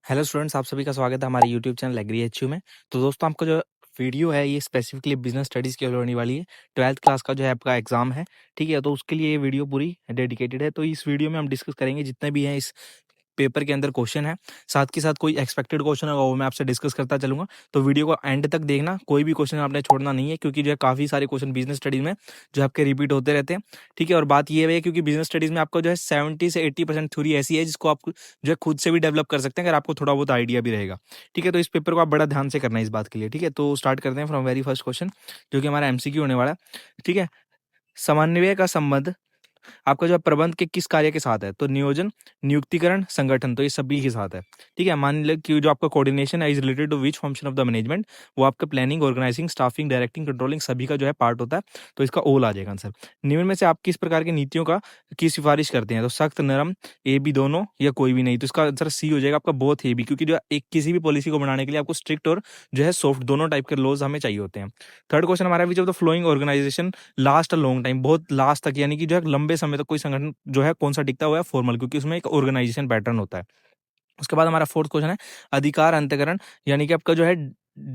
Hello students, आप सभी का स्वागत है हमारे यूट्यूब चैनल एग्री एचयू में। तो दोस्तों, आपका जो वीडियो है ये स्पेसिफिकली बिजनेस स्टडीज़ के लिए होने वाली है। 12th क्लास का जो है आपका एग्ज़ाम है, ठीक है? तो उसके लिए ये वीडियो पूरी डेडिकेटेड है। तो इस वीडियो में हम डिस्कस करेंगे जितने भी हैं इस पेपर के अंदर क्वेश्चन है, साथ के साथ कोई एक्सपेक्टेड क्वेश्चन होगा वो मैं आपसे डिस्कस करता चलूँगा। तो वीडियो को एंड तक देखना, कोई भी क्वेश्चन आपने छोड़ना नहीं है, क्योंकि जो है काफ़ी सारे क्वेश्चन बिजनेस स्टडीज़ में जो आपके रिपीट होते रहते हैं, ठीक है? और बात ये है क्योंकि बिजनेस स्टडीज़ में आपको जो है 70 से 80% थ्योरी ऐसी है जिसको आप जो है खुद से भी डेवलप कर सकते हैं, अगर आपको थोड़ा बहुत आइडिया भी रहेगा, ठीक है? तो इस पेपर को आप बड़ा ध्यान से करना है इस बात के लिए, ठीक है? तो स्टार्ट करते हैं फ्रॉम वेरी फर्स्ट क्वेश्चन, जो कि हमारा एमसीक्यू होने वाला है, ठीक है? समन्वय का संबंध आपका जो है प्रबंध के किस कार्य के साथ है? तो नियोजन, नियुक्तिकरण, संगठन, तो ये सभी के साथ है, ठीक है? मान लें कि जो आपका कोऑर्डिनेशन है is related to which function of the management, वो आपका planning, organizing, staffing, directing, controlling सभी का जो है पार्ट होता है। तो इसका ओल आ जाएगा आंसर। निम्न में से आप किस प्रकार की नीतियों का की सिफारिश करते हैं? तो सख्त, नरम, ए बी दोनों या कोई भी नहीं? तो इसका आंसर सी हो जाएगा आपका, बोथ ए बी, क्योंकि जो एक किसी भी पॉलिसी को बनाने के लिए आपको स्ट्रिक्ट और जो है सॉफ्ट दोनों टाइप के लॉज हमें चाहिए होते हैं। थर्ड क्वेश्चन हमारा, which of the following organization last a long time, बहुत लास्ट तक, यानी कि जो है लंबे समय तक कोई संगठन जो है कौन सा टिकता हुआ है? फॉर्मल, क्योंकि उसमें एक ऑर्गेनाइजेशन पैटर्न होता है। उसके बाद हमारा फोर्थ क्वेश्चन है, अधिकार अंतःकरण, यानी कि आपका जो है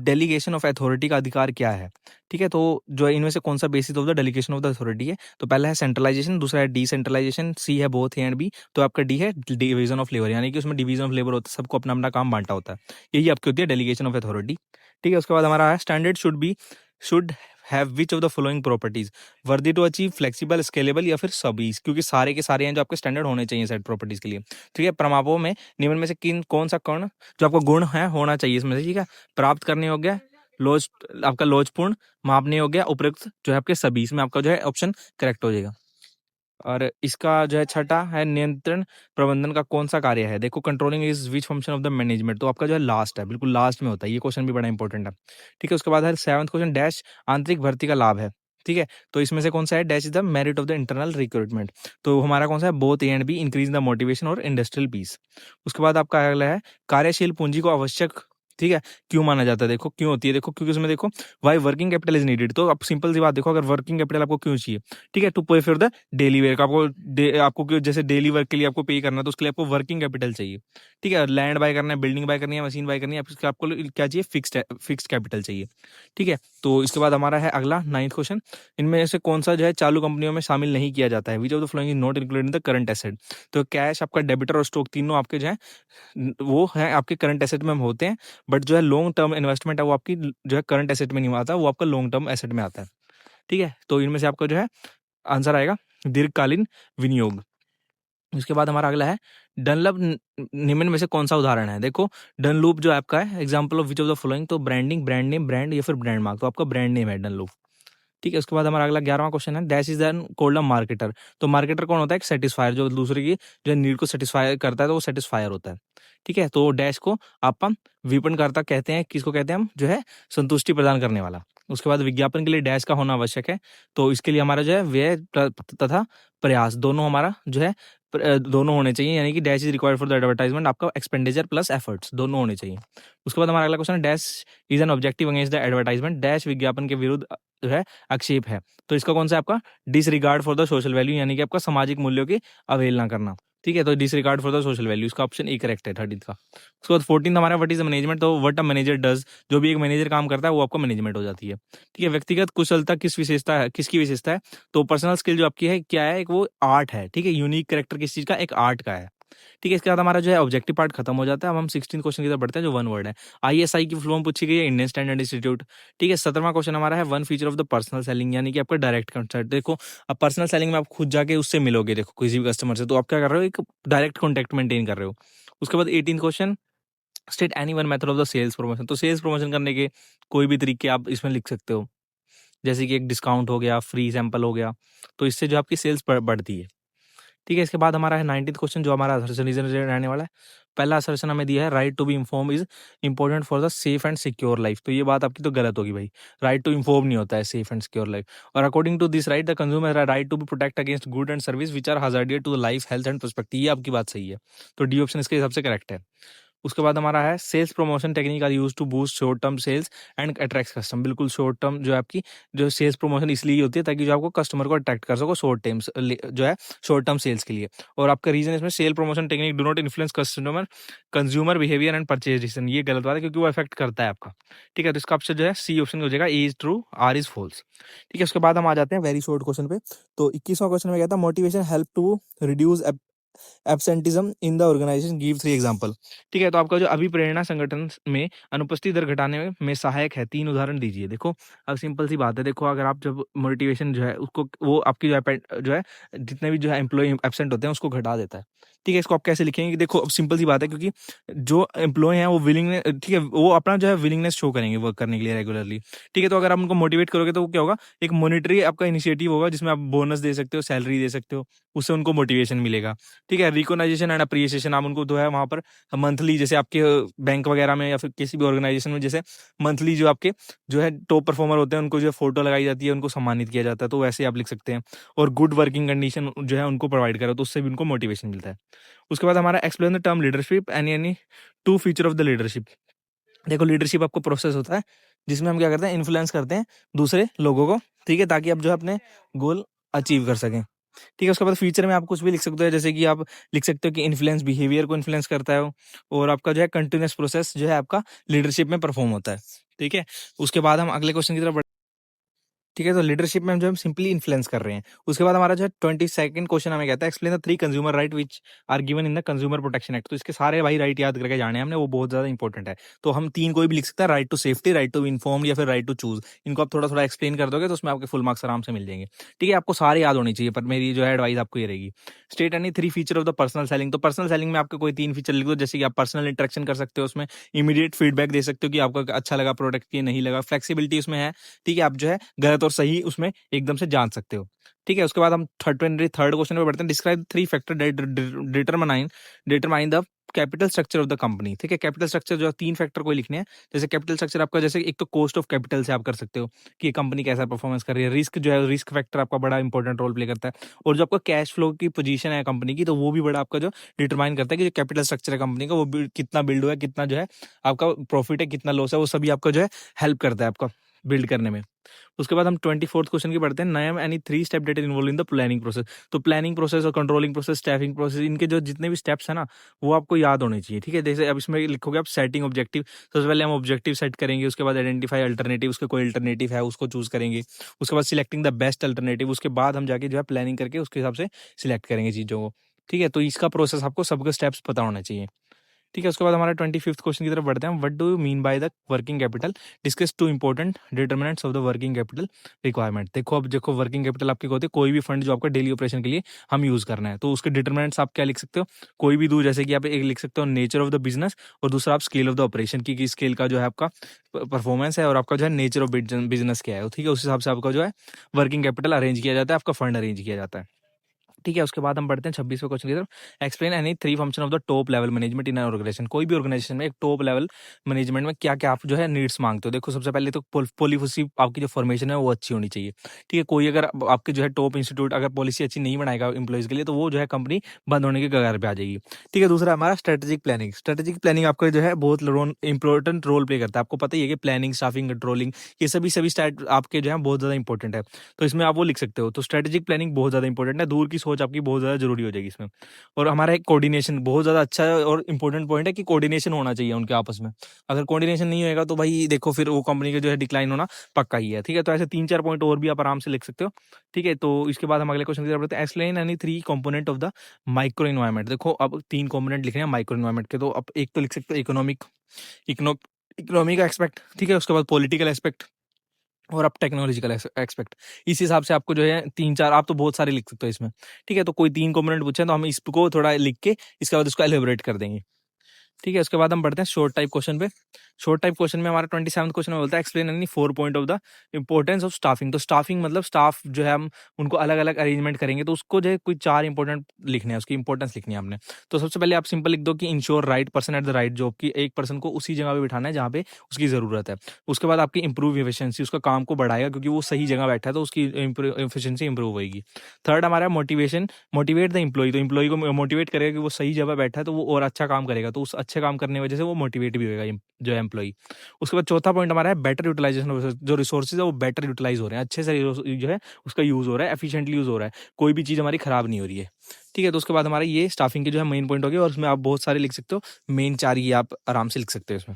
डेलीगेशन ऑफ अथॉरिटी का अधिकार क्या है? ठीक है? तो जो है इनमें से कौन सा basis of the delegation of the authority है? तो पहला है सेंट्रलाइजेशन, दूसरा है डिसेंट्रलाइजेशन, सी है बोथ ए एंड बी, तो आपका डी है डिवीजन ऑफ लेबर, यानी कि उसमें डिवीजन ऑफ लेबर होता है, सबको अपना अपना काम बांटा होता है। यही आपकी होती है डेलीगेशन ऑफ अथॉरिटी, ठीक है? उसके बाद हमारा है standard should have which of the following properties, worthy to achieve, flexible, scalable, या फिर सभी, क्योंकि सारे के सारे हैं जो आपके स्टैंडर्ड होने चाहिए सेट प्रॉपर्टीज के लिए, ठीक है? प्रमापों में निम्न में से किन कौन सा कर्ण जो आपका गुण है होना चाहिए इसमें से, ठीक है? प्राप्त करने योग्य, लोच, आपका लोचपूर्ण, मापने योग्य, उपयुक्त, जो है आपके सभी, इसमें आपका जो है ऑप्शन करेक्ट हो जाएगा। और इसका जो है छठा है, नियंत्रण प्रबंधन का कौन सा कार्य है? देखो, controlling is which function of the management, तो आपका जो है लास्ट है, बिल्कुल लास्ट में होता है। ये क्वेश्चन भी बड़ा इंपॉर्टेंट है, ठीक है? उसके बाद है सेवंथ क्वेश्चन, डैश आंतरिक भर्ती का लाभ है, ठीक है? तो इसमें से कौन सा है? Dash is the merit of the internal recruitment, तो हमारा कौन सा है? Both A and B, increase the motivation और इंडस्ट्रियल पीस। उसके बाद आपका अगला है, कार्यशील पूंजी को आवश्यक, ठीक है, क्यों माना जाता है? देखो क्यों होती है, देखो क्योंकि उसमें देखो why working capital is needed, तो आप सिंपल सी बात देखो, अगर वर्किंग कैपिटल आपको क्यों चाहिए, ठीक है? टू पे फॉर द डेली वर्क, आपको जैसे डेली वर्क के लिए आपको पे करना है, तो उसके लिए आपको वर्किंग कैपिटल चाहिए, ठीक है? लैंड बाय करना है, बिल्डिंग बाय करनी है, मशीन बाय करनी है, आपको क्या चाहिए? फिक्स्ड कैपिटल चाहिए, ठीक है? तो इसके बाद हमारा है अगला 9th क्वेश्चन, इनमें से कौन सा जो है चालू कंपनियों में शामिल नहीं किया जाता है? विच of the following is not included in the current asset, तो कैश, आपका डेबिटर और स्टॉक, तीनों आपके जो है वो है आपके करंट एसेट में होते हैं, बट जो है लॉन्ग टर्म इन्वेस्टमेंट है वो आपकी जो है करंट एसेट में नहीं आता, वो आपका लॉन्ग टर्म एसेट में आता है, ठीक है? तो इनमें से आपका जो है आंसर आएगा दीर्घकालीन विनियोग। उसके बाद हमारा अगला है, डनलप निम्न में से कौन सा उदाहरण है? देखो, डनलूप जो आपका है example of which of the following, तो ब्रांडिंग, ब्रांड नेम, ब्रांड या फिर ब्रांड मार्क, तो आपका ब्रांड नेम है डनलूप, ठीक है? उसके बाद हमारा अगला 11वां क्वेश्चन है, dash is then called a marketer, तो मार्केटर कौन होता है? एक सेटिस्फायर, जो दूसरे की जो नीड को सेटिस्फाई करता है, तो वो सेटिस्फायर होता है, ठीक है? तो डैश को आप विपणनकर्ता कहते हैं, किसको कहते हैं हम? जो है संतुष्टि प्रदान करने वाला। उसके बाद विज्ञापन के लिए डैश का होना आवश्यक है, तो इसके लिए हमारा जो है व्यय तथा प्रयास दोनों हमारा जो है दोनों होने चाहिए, यानी कि dash is required for the advertisement, आपका एक्सपेंडिचर प्लस एफर्ट्स दोनों होने चाहिए। उसके बाद हमारा अगला क्वेश्चन है, dash is an objective against the advertisement, dash विज्ञापन के विरुद्ध जो है आक्षेप है, तो इसका कौन सा आपका? Disregard for the social value, यानी कि आपका सामाजिक मूल्यों की अवहेलना करना, ठीक है? तो disregard for the social value, इसका ऑप्शन ए करेक्ट है 13th का। उसके बाद 14th हमारा, व्हाट इज मैनेजमेंट, तो व्हाट अ मैनेजर डज, जो भी एक मैनेजर काम करता है वो आपका मैनेजमेंट हो जाती है, ठीक है? व्यक्तिगत कुशलता किस विशेषता है, किसकी विशेषता है? तो पर्सनल स्किल जो आपकी है क्या है? एक वो आर्ट है, ठीक है? यूनिक कैरेक्टर किस चीज का? एक आर्ट का है, ठीक है? इसके बाद हमारा जो है ऑब्जेक्टिव पार्ट खत्म हो जाता है। अब हम 16 क्वेश्चन की तरफ बढ़ते हैं, जो वन वर्ड है। आईएसआई की फुल फॉर्म पूछी गई है, इंडियन स्टैंडर्ड इंस्टीट्यूट, ठीक है? 17वां क्वेश्चन हमारा है, one feature of the personal selling, यानी कि आपका डायरेक्ट कॉन्टैक्ट। देखो, अब पर्सनल सेलिंग में आप खुद जाके उससे मिलोगे, देखो किसी भी कस्टमर से, तो आप क्या कर रहे हो? एक डायरेक्ट कॉन्टैक्ट मेंटेन कर रहे हो। उसके बाद 18 question, state any one method of the sales promotion, तो सेल्स प्रमोशन करने के कोई भी तरीके आप इसमें लिख सकते हो, जैसे कि एक डिस्काउंट हो गया, फ्री सैंपल हो गया, तो इससे जो आपकी सेल्स बढ़ती है, ठीक है? इसके बाद हमारा है 19th क्वेश्चन, जो हमारा असर्शन रहने वाला है। पहला असर्शन हमें दिया है, right to be inform is important for the safe and secure life, तो ये बात आपकी तो गलत होगी भाई, राइट टू इन्फॉर्म नहीं होता है सेफ एंड सिक्योर लाइफ। और according to this right, the consumer right to be protect against good and service which are hazardous to the life, health and prospect, ये आपकी बात सही है, तो डी ऑप्शन इसके हिसाब से करेक्ट है। उसके बाद हमारा है sales promotion technique are used to boost short term sales and attract customer. बिल्कुल शॉर्ट टर्म जो है आपकी जो सेल्स प्रमोशन इसलिए होती है ताकि जो आपको कस्टमर को अट्रैक्ट कर सको शॉर्ट टर्म जो है शॉर्ट टर्म सेल्स के लिए। और आपका रीजन इसमें sale promotion technique do not influence customer consumer behaviour and purchase decision. ये गलत बात है क्योंकि वो इफेक्ट करता है आपका। ठीक है, तो इसका ऑप्शन जो है सी ऑप्शन हो जाएगा, A is true, R is false. ठीक है, उसके बाद हम आ जाते हैं वेरी शॉर्ट क्वेश्चन पे। तो 21वां क्वेश्चन में कहता है motivation help to reduce absenteeism in the organization, give 3 example. ठीक है, तो आपका जो अभिप्रेरणा संगठन में अनुपस्थिति दर घटाने में सहायक है, 3 उदाहरण दीजिए। देखो अब सिंपल सी बात है, देखो अगर आप जब मोटिवेशन जो है उसको वो आपकी जो है जितने भी जो है एम्प्लॉय एब्सेंट होते हैं उसको घटा देता है। ठीक है, इसको आप कैसे लिखेंगे कि देखो अब सिंपल सी बात है, क्योंकि जो एम्प्लॉय हैं वो विलिंगनेस, ठीक है, वो अपना जो है विलिंगनेस शो करेंगे वर्क करने के लिए रेगुलरली। ठीक है, तो अगर आप उनको मोटिवेट करोगे तो वो क्या होगा, एक मॉनिटरी आपका इनिशिएटिव होगा जिसमें आप बोनस दे सकते हो, सैलरी दे सकते हो, उससे उनको मोटिवेशन मिलेगा। ठीक है, रिकॉग्नाइजेशन एंड अप्रिसिएशन, आप उनको जो है वहाँ पर मंथली, जैसे आपके बैंक वगैरह में या फिर किसी भी ऑर्गेनाइजेशन में जैसे मंथली जो आपके जो है टॉप परफॉर्मर होते हैं उनको जो फोटो लगाई जाती है, उनको सम्मानित किया जाता है, तो वैसे आप लिख सकते हैं। और गुड वर्किंग कंडीशन जो है उनको प्रोवाइड करो, तो उससे भी उनको मोटिवेशन मिलता है। उसके बाद हमारा explain the term leadership any two feature of the leadership. देखो लीडरशिप आपको प्रोसेस होता है जिसमें हम क्या करते हैं, इन्फ्लुएंस करते हैं दूसरे लोगों को, ठीक है, ताकि आप जो है अपने गोल अचीव कर सकें। ठीक है, उसके बाद फ्यूचर में आप कुछ भी लिख सकते हो, जैसे कि आप लिख सकते हो कि इन्फ्लुएंस बिहेवियर को इन्फ्लुएंस करता है और आपका जो है कंटिन्यूअस प्रोसेस जो है आपका लीडरशिप में परफॉर्म होता है। ठीक है, उसके बाद हम अगले क्वेश्चन की तरफ। ठीक है, तो लीडरशिप में हम जो हम सिंपली इन्फ्लुएंस कर रहे हैं। उसके बाद हमारा जो है 22nd क्वेश्चन हमें कहता है explain the 3 consumer right which are given in the consumer protection act. तो इसके सारे भाई राइट याद करके जाने हैं हमने, वो बहुत ज्यादा इंपॉर्टेंट है। तो हम 3 कोई भी लिख सकते हैं, right to safety, right to inform या फिर राइट टू चूज। इनको आप थोड़ा थोड़ा एक्सप्लेन कर दोगे तो उसमें आपके फुल मार्क्स आराम से मिल जाएंगे। ठीक है, आपको सारे याद होने चाहिए, पर मेरी जो है एडवाइस आपको ये रहेगी। State any 3 feature of the personal selling. तो पर्सनल सेलिंग में आपके कोई 3 फीचर लिख दो, जैसे कि आप पर्सनल इंटरेक्शन कर सकते हो, उसमें इमीडिएट फीडबैक दे सकते हो कि आपको अच्छा लगा प्रोडक्ट की नहीं लगा, फ्लेक्सिबिलिटी उसमें है। ठीक है, आप जो है गलत और सही उसमें एकदम से जान सकते हो। ठीक है, उसके बाद हम थर्ड क्वेश्चन पे बढ़ते हैं। Describe 3 factor determine the capital structure of the company. ठीक है, कैपिटल स्ट्रक्चर जो 3 फैक्टर कोई लिखने हैं। जैसे कैपिटल स्ट्रक्चर आपका, जैसे एक तो कॉस्ट ऑफ कैपिटल से आप कर सकते हो कि कंपनी कैसा परफॉर्मेंस कर रही है। रिस्क जो है, रिस्क फैक्टर आपका बड़ा इंपॉर्टेंट रोल प्ले करता है। और जो आपका कैश फ्लो की पोजीशन है कंपनी की, तो वो भी बड़ा आपका जो डिटरमाइन करता है कि जो कैपिटल स्ट्रक्चर है कंपनी का वो कितना बिल्ड हुआ है, कितना जो है आपका प्रॉफिट है, कितना लॉस है, वो सभी आपका जो है हेल्प करता है आपका बिल्ड करने में। उसके बाद हम 24th क्वेश्चन की पढ़ते हैं। Name any 3 step that is involve in the planning process. तो प्लानिंग प्रोसेस और कंट्रोलिंग प्रोसेस, स्टाफिंग प्रोसेस, इनके जो जितने भी स्टेप्स है ना वो आपको याद होने चाहिए। ठीक है, जैसे अब इसमें लिखोगे आप सेटिंग ऑब्जेक्टिव। सबसे पहले हम ऑब्जेक्टिव सेट करेंगे, उसके बाद आइडेंटिफाई अल्टरनेटिव, उसके कोई अल्टरनेटिव है उसको चूज करेंगे, उसके बाद सिलेक्टिंग द बेस्ट अल्टरनेटिव, उसके बाद हम जाके जो है प्लानिंग करके उसके हिसाब से सिलेक्ट करेंगे चीज़ों को। ठीक है, तो इसका प्रोसेस आपको सबके स्टेप्स पता होना चाहिए। ठीक है, उसके बाद हमारा 25th क्वेश्चन की तरफ बढ़ते हैं। What do you mean by the working capital, discuss 2 important determinants of the working capital requirement. देखो अब देखो वर्किंग कैपिटल आपकी होती है कोई भी फंड जो आपका डेली ऑपरेशन के लिए हम यूज करना है, तो उसके डिटरमिनेंट्स आप क्या लिख सकते हो, कोई भी दो, जैसे कि आप एक लिख सकते हो नेचर ऑफ द बिजनेस और दूसरा आप स्केल ऑफ द ऑपरेशन की स्केल का जो है आपका परफॉर्मेंस है और आपका जो है नेचर ऑफ बिजनेस क्या है। ठीक है, उस हिसाब से आपका जो है वर्किंग कैपिटल अरेंज किया जाता है, आपका फंड अरेंज किया जाता है। ठीक है, उसके बाद हम बढ़ते हैं 26वें क्वेश्चन की तरफ। Explain any 3 function of the top level management in organization. कोई भी ऑर्गेनाइजेशन में एक टॉप लेवल मैनेजमेंट में क्या क्या आप जो है नीड्स मांगते हो। देखो सबसे पहले तो पॉलिसी आपकी जो फॉर्मेशन है वो अच्छी होनी चाहिए। ठीक है, कोई अगर आपके जो है टॉप इंस्टीट्यूट अगर पॉलिसी अच्छी नहीं बनाएगा एम्प्लॉइज के लिए, तो वो जो है कंपनी बंद होने के कगार पे आ जाएगी। ठीक है, दूसरा हमारा स्ट्रेटेजिक प्लानिंग। स्ट्रेटेजिक प्लानिंग आपका जो है बहुत इंपॉर्टेंट रोल प्ले करता है। आपको पता ही है कि प्लानिंग, स्टाफिंग, कंट्रोलिंग, ये सभी स्टैट आपके जो है बहुत ज्यादा इंपॉर्टेंट है। तो इसमें आप वो लिख सकते हो। तो स्ट्रेटेजिक प्लानिंग बहुत ज्यादा इंपॉर्टेंट है, दूर की सोच आपकी बहुत ज्यादा जरूरी हो जाएगी इसमें। और हमारा एक कोऑर्डिनेशन बहुत ज्यादा अच्छा है और इंपॉर्टेंट पॉइंट है कि कोऑर्डिनेशन होना चाहिए उनके आपस में। अगर कोऑर्डिनेशन नहीं होएगा तो भाई देखो फिर वो कंपनी का जो है डिक्लाइन होना पक्का ही है। ठीक है, तो ऐसे 3-4 पॉइंट और भी आप आराम से लिख सकते हो। ठीक है, तो इसके बाद हम अगले क्वेश्चन की तरफ बढ़ते हैं। Explain any 3 component of the micro environment. देखो अब 3 कंपोनेंट लिख रहे हैं माइक्रो इन्वायरमेंट के, तो अब एक तो लिख सकते हो इकोनॉमिक इकोनॉमी का एस्पेक्ट। ठीक है, उसके बाद पॉलिटिकल एस्पेक्ट और अब टेक्नोलॉजिकल एक्सपेक्ट। इस हिसाब से आपको जो है 3-4 आप तो बहुत सारे लिख सकते हो इसमें। ठीक है, तो कोई 3 कंपोनेंट पूछे तो हम इसको थोड़ा लिख के इसके बाद उसको एलिबरेट कर देंगे। ठीक है, उसके बाद हम बढ़ते हैं शॉर्ट टाइप क्वेश्चन पे। शॉर्ट टाइप क्वेश्चन में हमारा 27th क्वेश्चन में बोलता है explain any 4 point of the importance of staffing. तो स्टाफिंग मतलब स्टाफ जो है हम उनको अलग अलग अरेंजमेंट करेंगे, तो उसको जो है कोई 4 इंपॉर्टेंट लिखने हैं, उसकी इंपॉर्टेंस लिखनी है आपने। तो सबसे पहले आप सिंपल लिख दो कि ensure right person at the right job, की एक पर्सन को उसी जगह पे बिठाना है जहाँ पे उसकी जरूरत है। उसके बाद आपकी इंप्रूव एफिशिएंसी, उसका काम को बढ़ाएगा क्योंकि वो सही जगह बैठा है तो उसकी एफिशिएंसी इंप्रूव होगी। थर्ड हमारा मोटिवेट द एम्प्लॉय। तो एम्प्लॉय को मोटिवेट करेगा कि वो सही जगह बैठा है तो वो और अच्छा काम करेगा, तो उस अच्छे काम करने की वजह से वो मोटिवेट भी होएगा जो है एम्प्लॉई। उसके बाद चौथा पॉइंट हमारा है बेटर यूटिलाइजेशन ऑफ जो रिसोर्सेज है वो बेटर यूटिलाइज हो रहे हैं, अच्छे से जो है उसका यूज़ हो रहा है, एफिशिएंटली यूज़ हो रहा है, कोई भी चीज़ हमारी खराब नहीं हो रही है। ठीक है, तो उसके बाद हमारा ये स्टाफिंग के जो है मेन पॉइंट हो गए और उसमें आप बहुत सारे लिख सकते हो, मेन 4 ये आप आराम से लिख सकते हो इसमें।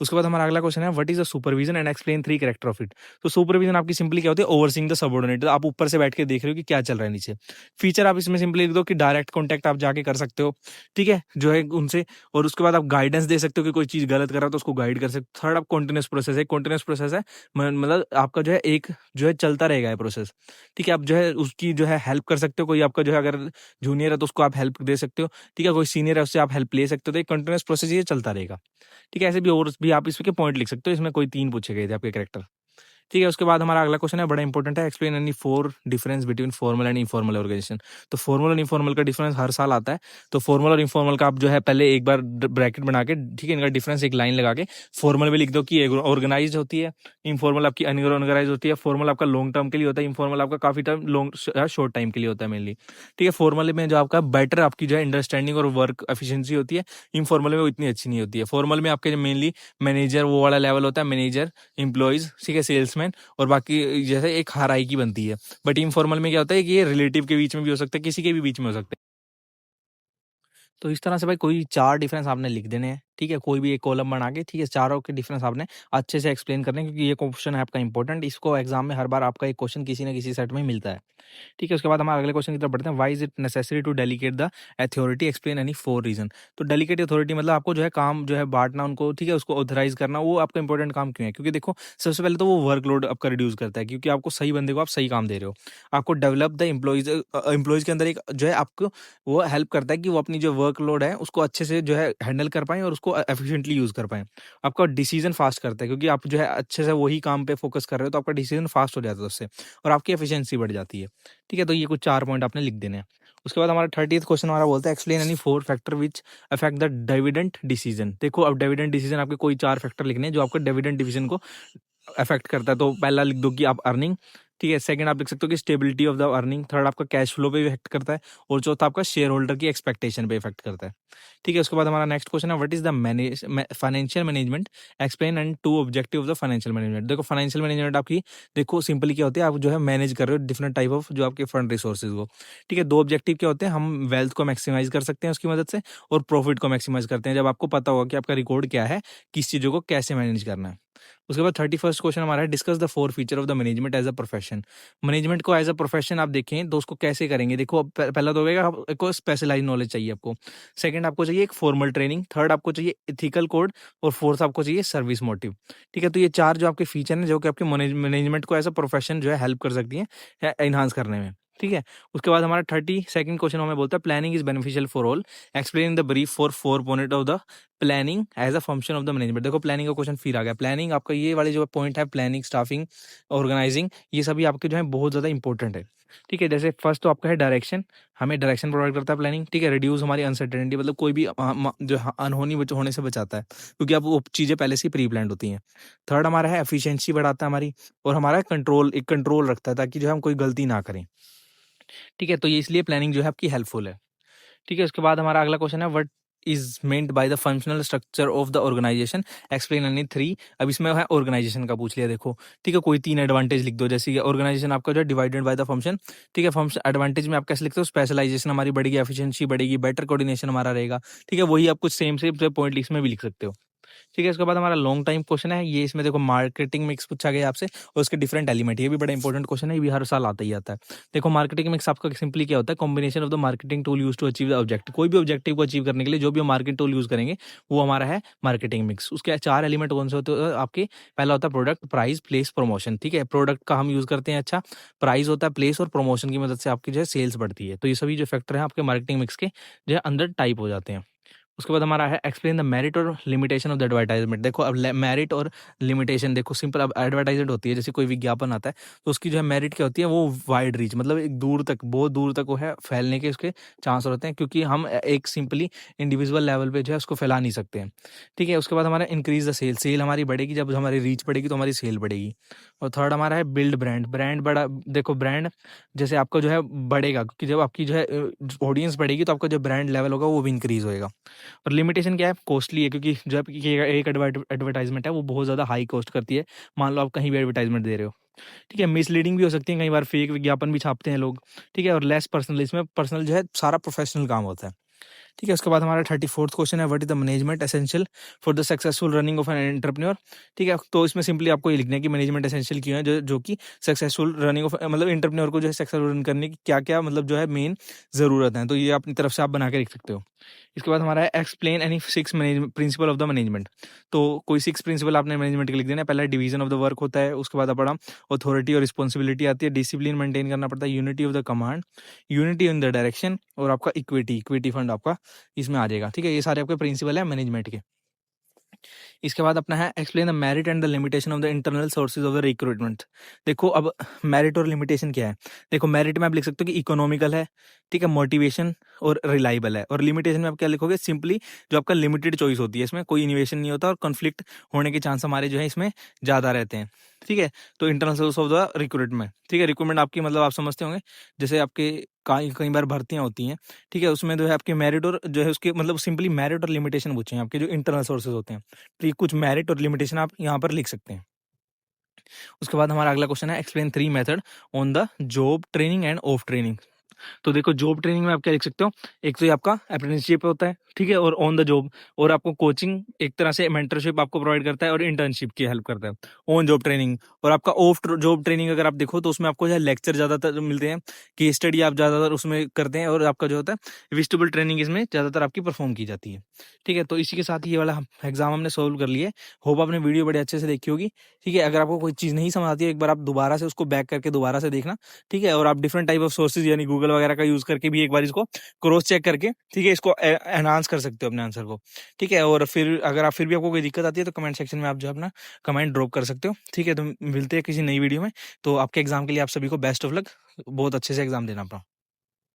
उसके बाद हमारा अगला क्वेश्चन है what is the supervision and explain 3 character of it. तो सुपरविजन आपकी सिंपली क्या होती है, ओवरसीइंग द सबऑर्डिनेट, आप ऊपर से बैठ के देख रहे हो कि क्या चल रहा है नीचे। फीचर आप इसमें सिंपली लिख दो कि डायरेक्ट कॉन्टैक्ट आप जाके कर सकते हो, ठीक है, जो है उनसे, और उसके बाद आप गाइडेंस दे सकते हो कि कोई चीज़ गलत कर रहा है तो उसको गाइड कर सकते हो। थर्ड आप कंटीन्यूअस प्रोसेस है, कंटीन्यूअस प्रोसेस है मतलब आपका जो है एक जो है चलता रहेगा ये प्रोसेस, ठीक है, आप जो है उसकी जो है हेल्प कर सकते हो, कोई आपका जो है अगर जूनियर है तो उसको आप हेल्प दे सकते हो, ठीक है, कोई सीनियर है उससे आप हेल्प ले सकते हो, तो एक कंटीन्यूअस प्रोसेस ये चलता रहेगा। ठीक है, ऐसे भी और भी आप इसके पॉइंट लिख सकते हो, इसमें कोई 3 पूछे गए थे आपके कैरेक्टर। ठीक है, उसके बाद हमारा अगला क्वेश्चन है बड़ा इंपॉर्टेंट है, explain any 4 difference between formal and informal organization. तो फॉर्मल और इनफॉर्मल का डिफरेंस हर साल आता है, तो फॉर्मल और इनफॉर्मल का आप जो है पहले एक बार ब्रैकेट बना के, ठीक है, इनका डिफरेंस एक लाइन लगा के फॉर्मल में लिख दो कि ऑर्गेनाइज होती है, इनफॉर्मल आपकी अनऑर्गेनाइज होती है, फॉर्मल आपका लॉन्ग टर्म के लिए होता है, इनफॉर्मल आपका काफी टाइम लॉन्ग शॉर्ट टाइम के लिए होता है मेनली। ठीक है, फॉर्मल में जो आपका बेटर आपकी जो है अंडरस्टैंडिंग और वर्क एफिशिएंसी होती है, इनफॉर्मल में वो इतनी अच्छी नहीं होती है। फॉर्मल में आपके मेनली मैनेजर वो वाला लेवल होता है, मैनेजर, एम्प्लॉयज, ठीक है, सेल्समैन, और बाकी जैसे एक हायरार्की बनती है। बट इनफॉर्मल में क्या होता है कि ये रिलेटिव के बीच में भी हो सकता है, किसी के भी बीच में हो सकता है। तो इस तरह से भाई कोई 4 डिफरेंस आपने लिख देने हैं, ठीक है? कोई भी एक कॉलम बना के, ठीक है? चारों के डिफरेंस आपने अच्छे से एक्सप्लेन करने हैं, क्योंकि ये क्वेश्चन है आपका इंपॉर्टेंट, इसको एग्जाम में हर बार आपका एक क्वेश्चन किसी न किसी सेट में मिलता है। ठीक है, उसके बाद हमारे अगले क्वेश्चन की तरफ बढ़ते हैं, why is it necessary to delegate the authority, explain any 4 reason. तो डेलीगेट अथॉरिटी मतलब आपको जो है काम जो है बांटना उनको, ठीक है, उसको ऑथराइज करना, वो आपका इंपॉर्टेंट काम क्यों है? क्योंकि देखो सबसे पहले तो वो वर्कलोड आपका रिड्यूस करता है, क्योंकि आपको सही बंदे को आप सही काम दे रहे हो। आपको डेवलप द एम्प्लॉइज, एम्प्लॉइज के अंदर एक जो है आपको वो हेल्प करता है कि वो अपनी जो वर्कलोड है उसको अच्छे से जो है हैंडल कर पाएँ और उसको एफिशिएंटली यूज़ कर पाएँ। आपका डिसीजन फास्ट करता है, क्योंकि आप जो है अच्छे से वही काम पे फोकस कर रहे हो, तो आपका डिसीजन फास्ट हो जाता है उससे, और आपकी एफिशिएंसी बढ़ जाती है। ठीक है, तो ये कुछ 4 पॉइंट आपने लिख देने हैं। उसके बाद हमारा 30th क्वेश्चन हमारा बोलता है, explain any 4 factor which affect the dividend decision. देखो अब डिविडेंड डिसीजन आपके कोई 4 फैक्टर लिखने हैं जो आपका डिविडेंड डिसीजन को अफेक्ट करता है। तो पहला लिख दो कि आप अर्निंग, ठीक है, सेकंड आप लिख सकते हो कि stability of the earning, third आपका कैश फ्लो पे इफेक्ट करता है, और चौथा आपका शेयर होल्डर की एक्सपेक्टेशन पे इफेक्ट करता है। ठीक है, उसके बाद हमारा नेक्स्ट क्वेश्चन है, what is the financial management, explain and 2 objective of the financial management. देखो फाइनेंशियल मैनेजमेंट आपकी, देखो सिंपली क्या होती है, आप जो है मैनेज कर रहे हो डिफरेंट टाइप ऑफ जो आपके फंड रिसोर्सेज को। ठीक है, 2 ऑब्जेक्टिव क्या होते हैं, हम वेल्थ को मैक्सिमाइज कर सकते हैं उसकी मदद से, और प्रॉफिट को मैक्सिमाइज करते हैं जब आपको पता होगा कि आपका रिकॉर्ड क्या है, किस चीज़ों को कैसे मैनेज करना है। उसके बाद 31st क्वेश्चन हमारा है, discuss the 4 feature of the management as a profession. Management को एज अ प्रोफेशन आप देखें तो उसको कैसे करेंगे। देखो अब पहला तो होगा आपको स्पेशलाइज नॉलेज चाहिए आपको, सेकंड आपको चाहिए एक फॉर्मल ट्रेनिंग, थर्ड आपको चाहिए एथिकल कोड, और फोर्थ आपको चाहिए सर्विस मोटिव। ठीक है, तो ये 4 जो आपके फीचर हैं जो कि आपके मैनेजमेंट को एज अ प्रोफेशन जो है हेल्प कर सकती हैं एनहांस करने में। ठीक है, उसके बाद हमारा 32nd क्वेश्चन हमें बोलता है, planning is beneficial for all, explain the brief for 4 point of the planning as a function of the management. देखो प्लानिंग का क्वेश्चन फिर आ गया, प्लानिंग आपका ये वाले जो पॉइंट है, प्लानिंग, स्टाफिंग, ऑर्गेनाइजिंग, ये सभी आपके जो है बहुत ज़्यादा इंपॉर्टेंट है। ठीक है, जैसे फर्स्ट तो आपका है डायरेक्शन, हमें डायरेक्शन प्रोवाइड करता है प्लानिंग। ठीक है, रिड्यूस हमारी अनसर्टेनिटी, मतलब कोई भी जो अनहोनी होने से बचाता है, क्योंकि अब वो चीज़ें पहले से ही प्री प्लान्ड होती हैं। थर्ड हमारा है एफिशिएंसी बढ़ाता है हमारी, और हमारा कंट्रोल, एक कंट्रोल रखता है ताकि जो है हम कोई गलती ना करें। ठीक है, तो ये इसलिए प्लानिंग जो है आपकी हेल्पफुल है। ठीक है, उसके बाद हमारा अगला क्वेश्चन है, what is meant by the functional structure of the organisation, explain any 3। अब इसमें है ऑर्गेनाइजेशन का पूछ लिया। देखो ठीक है, कोई 3 एडवांटेज लिख दो, जैसे कि ऑर्गेनाइजेशन आपका जो है डिवाइडेड बाय द फंक्शन। ठीक है, फंक्शन एडवांटेज में आप कैसे लिखते हो, स्पेशलाइजेशन हमारी बढ़ेगी, एफिशिएंसी बढ़ेगी, बेटर कोऑर्डिनेशन हमारा रहेगा। ठीक है, वही आप कुछ सेम से पॉइंट इसमें भी लिख सकते हो। ठीक है, उसके बाद हमारा लॉन्ग टाइम क्वेश्चन है, ये इसमें देखो मार्केटिंग मिक्स पूछा गया आपसे, और उसके डिफरेंट एलिमेंट, ये भी बड़ा इंपॉर्टेंट क्वेश्चन है, ये भी हर साल आता ही आता है। देखो मार्केटिंग मिक्स आपका सिंपली क्या होता है, combination of the marketing tool use to achieve the objective. कोई भी ऑब्जेक्टिव को अचीव करने के लिए जो भी हम मार्केट टूल यूज करेंगे वो हमारा है मार्केटिंग मिक्स। उसके 4 एलिमेंट कौन से होते हैं आपके, पहला होता है प्रोडक्ट, प्राइस, प्लेस, प्रमोशन। ठीक है, प्रोडक्ट का हम यूज करते हैं, अच्छा प्राइस होता है, प्लेस और प्रमोशन की मदद से आपकी जो है सेल्स बढ़ती है। तो ये सभी जो फैक्टर है आपके मार्केटिंग मिक्स के जो है अंदर टाइप हो जाते हैं। उसके बाद हमारा है, एक्सप्लेन द मेरिट और लिमिटेशन ऑफ द एडवर्टाइजमेंट। देखो अब मेरिट और लिमिटेशन देखो, सिंपल अब एडवर्टाइजमेंट होती है, जैसे कोई विज्ञापन आता है तो उसकी जो है मेरिट क्या होती है, वो वाइड रीच, मतलब एक दूर तक, बहुत दूर तक वो है फैलने के उसके चांस होते हैं, क्योंकि हम एक सिंपली इंडिविजुअल लेवल पे जो है उसको फैला नहीं सकते हैं। ठीक है, उसके बाद हमारा इंक्रीज द सेल, सेल हमारी बढ़ेगी, जब हमारी रीच बढ़ेगी तो हमारी सेल बढ़ेगी। और थर्ड हमारा है बिल्ड ब्रांड, ब्रांड बड़ा, देखो ब्रांड जैसे आपका जो है बढ़ेगा, क्योंकि जब आपकी जो है ऑडियंस बढ़ेगी तो आपका जो ब्रांड लेवल होगा वो भी इंक्रीज होएगा। और लिमिटेशन क्या है, कॉस्टली है, क्योंकि जो आपकी एक एडवर्टाइजमेंट है वो बहुत ज़्यादा हाई कॉस्ट करती है। मान लो आप कहीं भी एडवर्टाइजमेंट दे रहे हो, ठीक है, मिसलीडिंग भी हो सकती है, कई बार फेक विज्ञापन भी छापते हैं लोग, ठीक है, और लेस पर्सनल, इसमें पर्सनल जो है सारा प्रोफेशनल काम होता है, ठीक है। उसके बाद हमारा 34th क्वेश्चन है, what is the management essential for the successful running of an entrepreneur, ठीक है। तो इसमें सिंपली आपको ये लिखना है कि मैनेजमेंट एसेंशियल क्यों है, जो कि सक्सेसफुल रनिंग ऑफ मतलब एंटरप्रेन्योर को जो है सक्सेसफुल रन करने की क्या क्या मतलब जो है मेन ज़रूरत है, तो ये अपनी तरफ से आप बना के लिख सकते हो। इसके बाद हमारा है explain any 6 principle of the management. तो कोई 6 प्रिंसिपल आपने मैनेजमेंट के लिख देना है। पहला डिवीजन ऑफ द वर्क होता है, उसके बाद अपना अथॉरिटी और रिस्पॉन्सिबिलिटी आती है, डिसिप्लिन मेंटेन करना पड़ता है, unity of the command, unity in the direction, और आपका इक्विटी फंड आपका इसमें आ जाएगा, ठीक है। ये सारे आपके प्रिंसिपल है मैनेजमेंट के। इसके बाद अपना है explain the merit and the limitation of the internal sources of the recruitment. देखो अब मेरिट और लिमिटेशन क्या है, देखो मेरिट में आप लिख सकते हो कि इकोनॉमिकल है, ठीक है, मोटिवेशन और रिलायबल है, और लिमिटेशन में आप क्या लिखोगे, सिंपली जो आपका लिमिटेड चॉइस होती है, इसमें कोई इनोवेशन नहीं होता और कॉन्फ्लिक्ट होने के चांस हमारे जो है इसमें ज़्यादा रहते हैं, ठीक है। तो internal source of the recruitment, ठीक है, रिक्रूटमेंट आपकी मतलब आप समझते होंगे, जैसे आपके कई कई बार भर्तियां होती हैं, ठीक है, उसमें जो है आपके मेरिट और जो है उसके मतलब सिंपली मेरिट और लिमिटेशन पूछे हैं आपके जो इंटरनल सोर्सेज होते हैं, तो ये कुछ मेरिट और लिमिटेशन आप यहाँ पर लिख सकते हैं। उसके बाद हमारा अगला क्वेश्चन है explain 3 method on the job training end of training. तो देखो जॉब ट्रेनिंग में आप क्या लिख सकते हो, एक तो ये आपका अप्रेंटिसशिप होता है, ठीक है, और ऑन द जॉब, और आपको कोचिंग एक तरह से मेंटरशिप आपको प्रोवाइड करता है और इंटर्नशिप की हेल्प करता है, ऑन जॉब ट्रेनिंग। और आपका ऑफ जॉब ट्रेनिंग अगर आप देखो तो उसमें आपको जो है लेक्चर ज़्यादातर मिलते हैं, केस स्टडी आप ज़्यादातर उसमें करते हैं, और आपका जो होता है विजिटेबल ट्रेनिंग इसमें ज़्यादातर आपकी परफॉर्म की जाती है, ठीक है। तो इसी के साथ ये वाला एग्जाम हमने सोल्व कर लिया। होप आपने वीडियो बड़े अच्छे से देखी होगी, ठीक है। अगर आपको कोई चीज़ नहीं समझ आती है, एक बार आप दोबारा से उसको बैक करके दोबारा से देखना, ठीक है, और आप डिफरेंट टाइप ऑफ सोर्सेज यानी गूगल वगैरह का यूज करके भी एक बार इसको क्रॉस चेक करके, ठीक है, इसको एनहांस कर सकते हो अपने आंसर को, ठीक है। और फिर अगर आप फिर भी आपको कोई दिक्कत आती है तो कमेंट सेक्शन में आप जो है अपना कमेंट ड्रॉप कर सकते हो, ठीक है। तो मिलते हैं किसी नई वीडियो में। तो आपके एग्जाम के लिए आप सभी को बेस्ट ऑफ लक, बहुत अच्छे से एग्जाम देना अपना।